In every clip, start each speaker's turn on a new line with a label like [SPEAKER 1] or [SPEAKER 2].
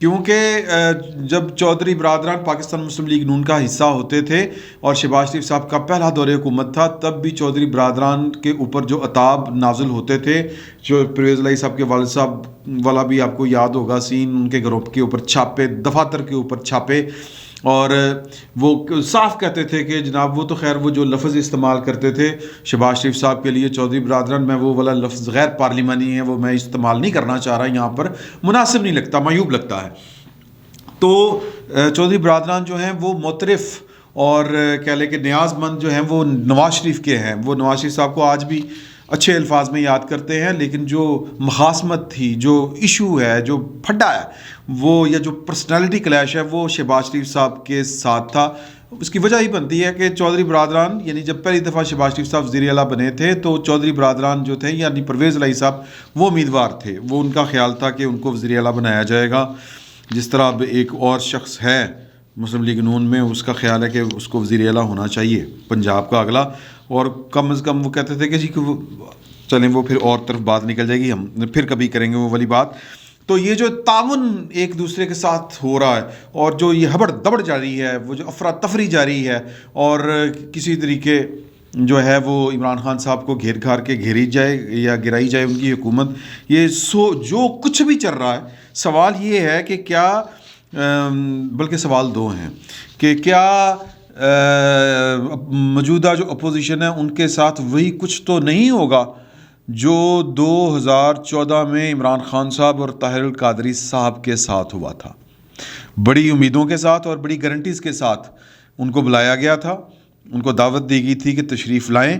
[SPEAKER 1] کیونکہ جب چودھری برادران پاکستان مسلم لیگ نون کا حصہ ہوتے تھے اور شہباز شریف صاحب کا پہلا دور حکومت تھا، تب بھی چودھری برادران کے اوپر جو عتاب نازل ہوتے تھے، جو پرویز الہی صاحب کے والد صاحب والا بھی آپ کو یاد ہوگا سین، ان کے گھروں کے اوپر چھاپے، دفاتر کے اوپر چھاپے، اور وہ صاف کہتے تھے کہ جناب وہ تو خیر وہ جو لفظ استعمال کرتے تھے شہباز شریف صاحب کے لیے چودھری برادران، میں وہ والا لفظ غیر پارلیمانی ہے، وہ میں استعمال نہیں کرنا چاہ رہا یہاں پر، مناسب نہیں لگتا، معیوب لگتا ہے۔ تو چودھری برادران جو ہیں وہ معترف اور کہہ لیں کہ نیاز مند جو ہیں وہ نواز شریف کے ہیں، وہ نواز شریف صاحب کو آج بھی اچھے الفاظ میں یاد کرتے ہیں، لیکن جو مخاصمت تھی، جو ایشو ہے، جو پھڈا ہے وہ، یا جو پرسنالٹی کلیش ہے، وہ شہباز شریف صاحب کے ساتھ تھا۔ اس کی وجہ ہی بنتی ہے کہ چودھری برادران، یعنی جب پہلی دفعہ شہباز شریف صاحب وزیر اعلیٰ بنے تھے تو چودھری برادران جو تھے یعنی پرویز الہی صاحب وہ امیدوار تھے، وہ ان کا خیال تھا کہ ان کو وزیر اعلیٰ بنایا جائے گا، جس طرح اب ایک اور شخص ہے مسلم لیگ نون میں، اس کا خیال ہے کہ اس کو وزیر اعلیٰ ہونا چاہیے پنجاب کا اگلا، اور کم از کم وہ کہتے تھے کہ جی کہ چلیں وہ پھر اور طرف بات نکل جائے گی، ہم پھر کبھی کریں گے وہ والی بات۔ تو یہ جو تعاون ایک دوسرے کے ساتھ ہو رہا ہے اور جو یہ ہبڑ دبڑ جاری ہے، وہ جو افراتفری جاری ہے، اور کسی طریقے جو ہے وہ عمران خان صاحب کو گھیر گھار کے گھیری جائے یا گرائی جائے ان کی حکومت، یہ جو کچھ بھی چل رہا ہے، سوال یہ ہے کہ کیا بلکہ سوال دو ہیں کہ کیا موجودہ جو اپوزیشن ہے ان کے ساتھ وہی کچھ تو نہیں ہوگا جو 2014 میں عمران خان صاحب اور طاہر القادری صاحب کے ساتھ ہوا تھا۔ بڑی امیدوں کے ساتھ اور بڑی گارنٹیز کے ساتھ ان کو بلایا گیا تھا، ان کو دعوت دی گئی تھی کہ تشریف لائیں،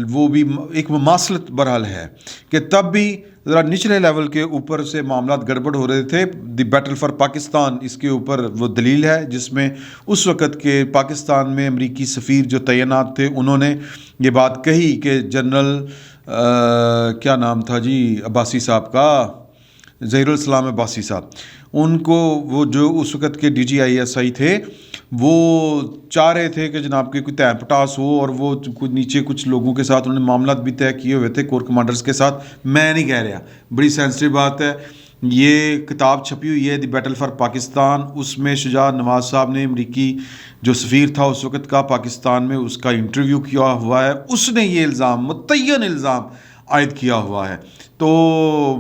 [SPEAKER 1] وہ بھی ایک مماثلت برحال ہے کہ تب بھی ذرا نچلے لیول کے اوپر سے معاملات گڑبڑ ہو رہے تھے۔ دی بیٹل فار پاکستان اس کے اوپر وہ دلیل ہے، جس میں اس وقت کے پاکستان میں امریکی سفیر جو تعینات تھے انہوں نے یہ بات کہی کہ جنرل کیا نام تھا جی عباسی صاحب کا، ظہیر الاسلام عباسی صاحب، ان کو وہ جو اس وقت کے D G I S I تھے وہ چاہ رہے تھے کہ جناب کے کوئی طے پٹاس ہو، اور وہ نیچے کچھ لوگوں کے ساتھ انہوں نے معاملات بھی طے کیے ہوئے تھے کور کمانڈرز کے ساتھ۔ میں نہیں کہہ رہا، بڑی سینسٹیو بات ہے، یہ کتاب چھپی ہوئی ہے دی بیٹل فار پاکستان، اس میں شجاع نواز صاحب نے امریکی جو سفیر تھا اس وقت کا پاکستان میں، اس کا انٹرویو کیا ہوا ہے، اس نے یہ الزام متعین الزام عائد کیا ہوا ہے۔ تو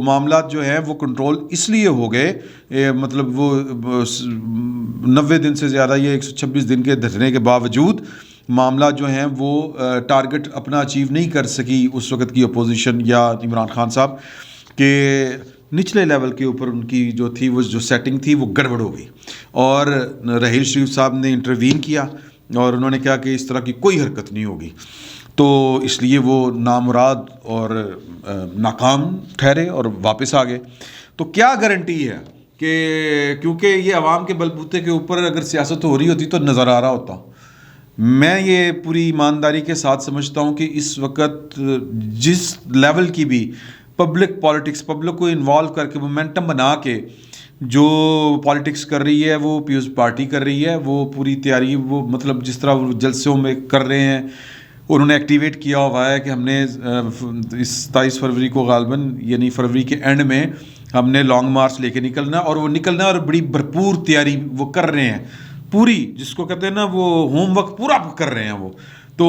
[SPEAKER 1] معاملات جو ہیں وہ کنٹرول اس لیے ہو گئے، مطلب وہ 90 دن سے زیادہ، یہ 126 دن کے دھرنے کے باوجود معاملات جو ہیں وہ ٹارگٹ اپنا اچیو نہیں کر سکی اس وقت کی اپوزیشن یا عمران خان صاحب، کہ نچلے لیول کے اوپر ان کی جو تھی وہ جو سیٹنگ تھی وہ گڑبڑ ہو گئی، اور رحیل شریف صاحب نے انٹروین کیا اور انہوں نے کہا کہ اس طرح کی کوئی حرکت نہیں ہوگی، تو اس لیے وہ نامراد اور ناکام ٹھہرے اور واپس آ گئے۔ تو کیا گارنٹی ہے کہ کیونکہ یہ عوام کے بلبوتے کے اوپر اگر سیاست ہو رہی ہوتی تو نظر آ رہا ہوتا۔ میں یہ پوری ایمانداری کے ساتھ سمجھتا ہوں کہ اس وقت جس لیول کی بھی پبلک پالیٹکس، پبلک کو انوالو کر کے مومنٹم بنا کے جو پالیٹکس کر رہی ہے، وہ پیپلز پارٹی کر رہی ہے، وہ پوری تیاری، وہ مطلب جس طرح وہ جلسوں میں کر رہے ہیں، انہوں نے ایکٹیویٹ کیا ہوا ہے کہ ہم نے اس 27 فروری کو غالباً یعنی فروری کے اینڈ میں ہم نے لانگ مارچ لے کے نکلنا، اور وہ نکلنا اور بڑی بھرپور تیاری وہ کر رہے ہیں، پوری جس کو کہتے ہیں نا وہ ہوم ورک پورا کر رہے ہیں وہ۔ تو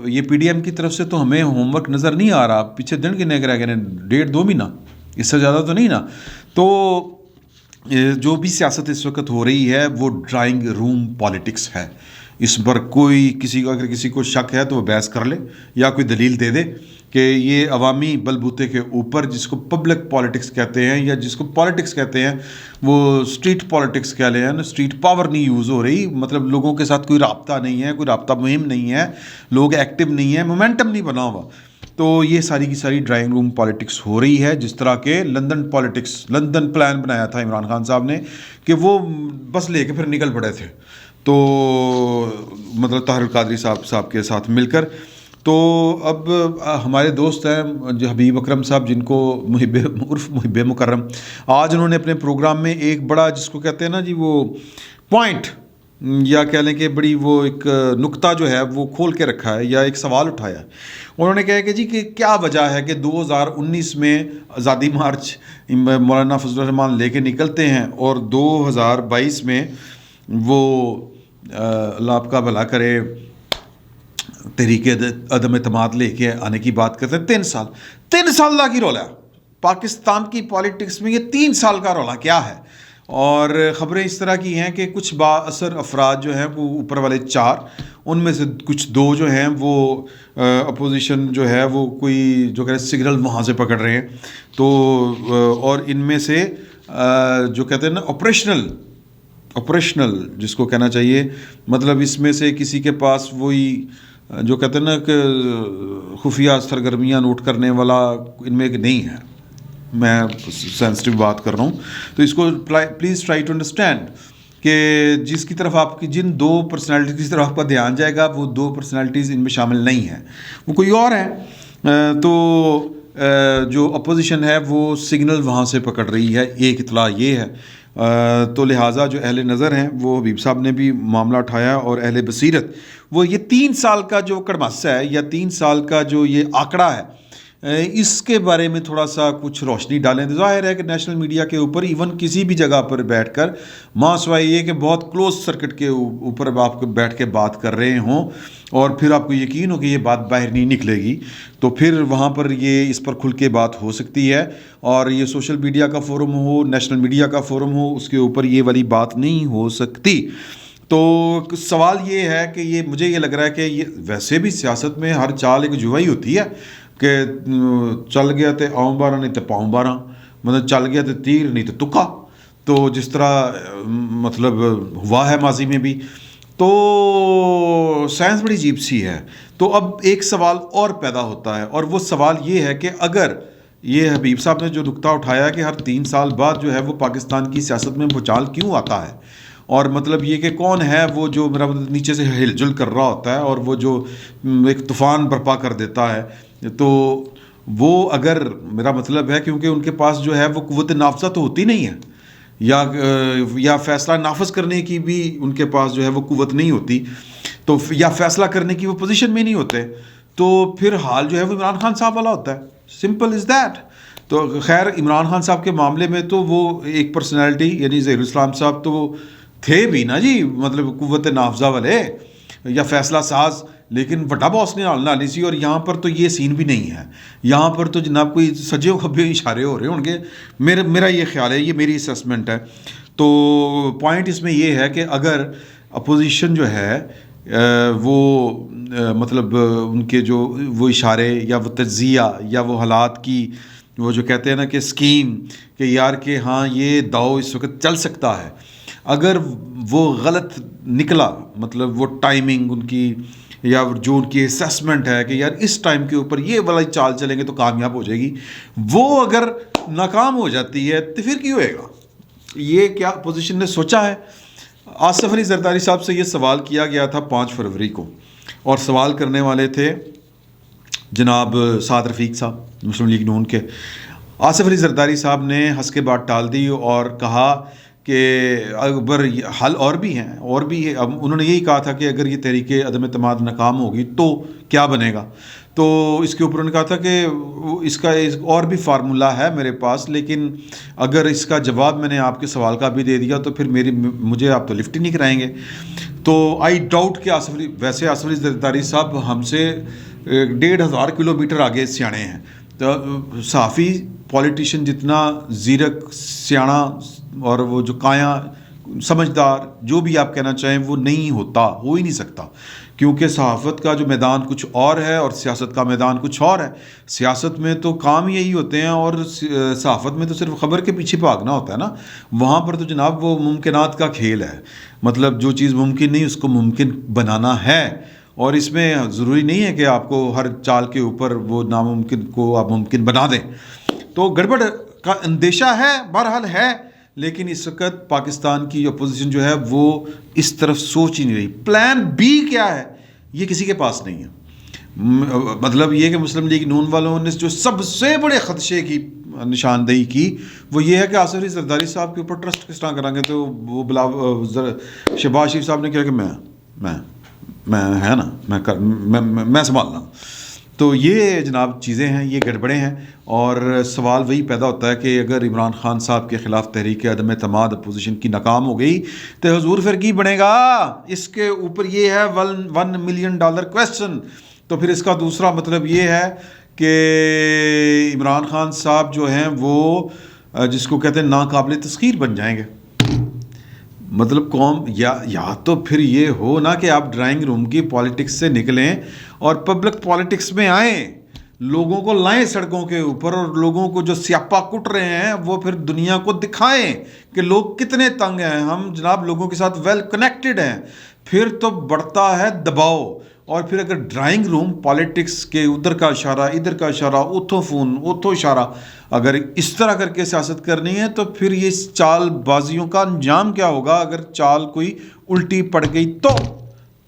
[SPEAKER 1] یہ پی ڈی ایم کی طرف سے تو ہمیں ہوم ورک نظر نہیں آ رہا، پیچھے دن گنے کے رہ گئے 1.5-2 مہینہ، اس سے زیادہ تو نہیں نا۔ تو جو بھی سیاست اس وقت ہو رہی ہے وہ ڈرائنگ روم پالیٹکس ہے، اس پر کوئی کسی کو اگر کسی کو شک ہے تو وہ بحث کر لے یا کوئی دلیل دے دے کہ یہ عوامی بلبوتے کے اوپر جس کو پبلک پالیٹکس کہتے ہیں یا جس کو پالیٹکس کہتے ہیں، وہ اسٹریٹ پالیٹکس کہہ لیں نا، اسٹریٹ پاور نہیں یوز ہو رہی، مطلب لوگوں کے ساتھ کوئی رابطہ نہیں ہے، کوئی رابطہ مہم نہیں ہے، لوگ ایکٹیو نہیں ہیں، مومنٹم نہیں بنا ہوا۔ تو یہ ساری کی ساری ڈرائنگ روم پالیٹکس ہو رہی ہے، جس طرح کہ لندن پالیٹکس، لندن پلان بنایا تھا عمران خان صاحب نے کہ وہ بس لے کے پھر نکل پڑے تھے، تو مطلب طاہر القادری صاحب کے ساتھ مل کر۔ تو اب ہمارے دوست ہیں جو حبیب اکرم صاحب، جن کو محب مکرم، آج انہوں نے اپنے پروگرام میں ایک بڑا جس کو کہتے ہیں نا جی وہ پوائنٹ یا کہہ لیں کہ بڑی وہ ایک نقطہ جو ہے وہ کھول کے رکھا ہے یا ایک سوال اٹھایا ہے. انہوں نے کہا کہ جی کہ کیا وجہ ہے کہ 2019 میں آزادی مارچ مولانا فضل الرحمان لے کے نکلتے ہیں اور 2022 میں وہ اللہ آپ کا بھلا کرے تحریک عدم اعتماد لے کے آنے کی بات کرتے ہیں. 3 سال کا کی رولا ہے پاکستان کی پالیٹکس میں. یہ 3 سال کا رولا کیا ہے؟ اور خبریں اس طرح کی ہیں کہ کچھ با اثر افراد جو ہیں وہ اوپر والے 4 ان میں سے کچھ 2 جو ہیں وہ اپوزیشن جو ہے وہ کوئی جو کہتے ہیں سگنل وہاں سے پکڑ رہے ہیں. تو اور ان میں سے جو کہتے ہیں نا آپریشنل جس کو کہنا چاہیے مطلب اس میں سے کسی کے پاس وہی جو کہتے ہیں نا کہ خفیہ سرگرمیاں نوٹ کرنے والا ان میں نہیں ہے. میں سینسٹیو بات کر رہا ہوں تو اس کو پلیز ٹرائی ٹو انڈرسٹینڈ کہ جس کی طرف آپ کی جن 2 پرسنالٹیز کی طرف آپ کا دھیان جائے گا وہ 2 پرسنالٹیز ان میں شامل نہیں ہیں, وہ کوئی اور ہیں. تو جو اپوزیشن ہے وہ سگنل وہاں سے پکڑ رہی ہے, ایک اطلاع یہ ہے. تو لہٰذا جو اہل نظر ہیں وہ حبیب صاحب نے بھی معاملہ اٹھایا اور اہل بصیرت وہ یہ 3 سال کا جو کڑمس ہے یا 3 سال کا جو یہ آنکڑا ہے اس کے بارے میں تھوڑا سا کچھ روشنی ڈالیں. ظاہر ہے کہ نیشنل میڈیا کے اوپر ایون کسی بھی جگہ پر بیٹھ کر ماں سوائے یہ کہ بہت کلوز سرکٹ کے اوپر آپ کو بیٹھ کے بات کر رہے ہوں اور پھر آپ کو یقین ہو کہ یہ بات باہر نہیں نکلے گی تو پھر وہاں پر یہ اس پر کھل کے بات ہو سکتی ہے. اور یہ سوشل میڈیا کا فورم ہو, نیشنل میڈیا کا فورم ہو, اس کے اوپر یہ والی بات نہیں ہو سکتی. تو سوال یہ ہے کہ یہ مجھے یہ لگ رہا ہے کہ یہ ویسے بھی سیاست میں ہر چال ایک جوا ہی ہوتی ہے کہ چل گیا تے آؤں 12 نہیں تے پاؤں 12, مطلب چل گیا تے تیر نہیں تے تکا. تو جس طرح مطلب ہوا ہے ماضی میں بھی. تو سائنس بڑی عجیب سی ہے. تو اب ایک سوال اور پیدا ہوتا ہے اور وہ سوال یہ ہے کہ اگر یہ حبیب صاحب نے جو نقطہ اٹھایا کہ ہر 3 سال بعد جو ہے وہ پاکستان کی سیاست میں بھوچال کیوں آتا ہے اور مطلب یہ کہ کون ہے وہ جو میرا نیچے سے ہل جل کر رہا ہوتا ہے اور وہ جو ایک طوفان برپا کر دیتا ہے, تو وہ اگر میرا مطلب ہے کیونکہ ان کے پاس جو ہے وہ قوت نافذہ تو ہوتی نہیں ہے یا فیصلہ نافذ کرنے کی بھی ان کے پاس جو ہے وہ قوت نہیں ہوتی تو یا فیصلہ کرنے کی وہ پوزیشن میں نہیں ہوتے, تو پھر حال جو ہے وہ عمران خان صاحب والا ہوتا ہے. Simple is that. تو خیر عمران خان صاحب کے معاملے میں تو وہ ایک پرسنالٹی یعنی ظہیر الاسلام صاحب تو وہ تھے بھی نا جی مطلب قوت نافذہ والے یا فیصلہ ساز, لیکن وڈا باس نے نہ لی سی. اور یہاں پر تو یہ سین بھی نہیں ہے. یہاں پر تو جناب کوئی سجے و کھبے اشارے ہو رہے ہوں گے. میرا یہ خیال ہے, یہ میری اسیسمنٹ ہے. تو پوائنٹ اس میں یہ ہے کہ اگر اپوزیشن جو ہے وہ مطلب ان کے جو وہ اشارے یا وہ تجزیہ یا وہ حالات کی وہ جو کہتے ہیں نا کہ اسکیم کہ یار کہ ہاں یہ داؤ اس وقت چل سکتا ہے, اگر وہ غلط نکلا مطلب وہ ٹائمنگ ان کی یا جو ان کی اسیسمنٹ ہے کہ یار اس ٹائم کے اوپر یہ والا چال چلیں گے تو کامیاب ہو جائے گی, وہ اگر ناکام ہو جاتی ہے تو پھر کیا ہوئے گا؟ یہ کیا اپوزیشن نے سوچا ہے؟ آصف علی زرداری صاحب سے یہ سوال کیا گیا تھا 5 فروری کو اور سوال کرنے والے تھے جناب سعد رفیق صاحب مسلم لیگ نون کے. آصف علی زرداری صاحب نے ہنس کے بات ٹال دی اور کہا کہ اگر حل اور بھی ہیں اور بھی ہے. اب انہوں نے یہی کہا تھا کہ اگر یہ تحریک عدم اعتماد ناکام ہوگی تو کیا بنے گا. تو اس کے اوپر انہوں نے کہا تھا کہ اس کا اور بھی فارمولہ ہے میرے پاس, لیکن اگر اس کا جواب میں نے آپ کے سوال کا بھی دے دیا تو پھر مجھے آپ تو لفٹ ہی نہیں کرائیں گے. تو آئی ڈاؤٹ کہ ویسے آصف علی زرداری صاحب ہم سے 1500 کلومیٹر آگے سیانے ہیں. تو صحافی پولیٹیشین جتنا زیرک سیانا اور وہ جو کایاں سمجھدار جو بھی آپ کہنا چاہیں وہ نہیں ہوتا, ہو ہی نہیں سکتا, کیونکہ صحافت کا جو میدان کچھ اور ہے اور سیاست کا میدان کچھ اور ہے. سیاست میں تو کام یہی ہوتے ہیں اور صحافت میں تو صرف خبر کے پیچھے بھاگنا ہوتا ہے نا. وہاں پر تو جناب وہ ممکنات کا کھیل ہے, مطلب جو چیز ممکن نہیں اس کو ممکن بنانا ہے. اور اس میں ضروری نہیں ہے کہ آپ کو ہر چال کے اوپر وہ ناممکن کو آپ ممکن بنا دیں. تو گڑبڑ کا اندیشہ ہے, بہرحال ہے, لیکن اس وقت پاکستان کی اپوزیشن جو ہے وہ اس طرف سوچ ہی نہیں رہی. پلان بی کیا ہے یہ کسی کے پاس نہیں ہے. مطلب یہ کہ مسلم لیگ نون والوں نے جو سب سے بڑے خدشے کی نشاندہی کی وہ یہ ہے کہ آصف علی زرداری صاحب کے اوپر ٹرسٹ کس طرح کریں گے. تو وہ شہباز شریف صاحب نے کہا کہ میں ہے نا میں سنبھال رہا ہوں. تو یہ جناب چیزیں ہیں, یہ گڑبڑیں ہیں. اور سوال وہی پیدا ہوتا ہے کہ اگر عمران خان صاحب کے خلاف تحریک عدم اعتماد اپوزیشن کی ناکام ہو گئی تو حضور پھر کی بنے گا. اس کے اوپر یہ ہے $1 ملین کویسچن. تو پھر اس کا دوسرا مطلب یہ ہے کہ عمران خان صاحب جو ہیں وہ جس کو کہتے ہیں ناقابل تسخیر بن جائیں گے. مطلب قوم یا تو پھر یہ ہو نا کہ آپ ڈرائنگ روم کی پالیٹکس سے نکلیں اور پبلک پالیٹکس میں آئیں, لوگوں کو لائیں سڑکوں کے اوپر, اور لوگوں کو جو سیاپا کٹ رہے ہیں وہ پھر دنیا کو دکھائیں کہ لوگ کتنے تنگ ہیں. ہم جناب لوگوں کے ساتھ ویل کنیکٹڈ ہیں. پھر تو بڑھتا ہے دباؤ. اور پھر اگر ڈرائنگ روم پالیٹکس کے ادھر کا اشارہ ادھر کا اشارہ اتھو فون اتھو اشارہ اگر اس طرح کر کے سیاست کرنی ہے تو پھر یہ چال بازیوں کا انجام کیا ہوگا اگر چال کوئی الٹی پڑ گئی تو.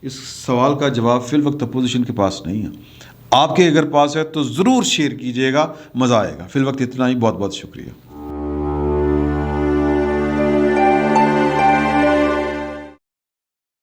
[SPEAKER 1] اس سوال کا جواب فی الوقت اپوزیشن کے پاس نہیں ہے. آپ کے اگر پاس ہے تو ضرور شیئر کیجیے گا, مزہ آئے گا. فی الوقت اتنا ہی, بہت بہت شکریہ.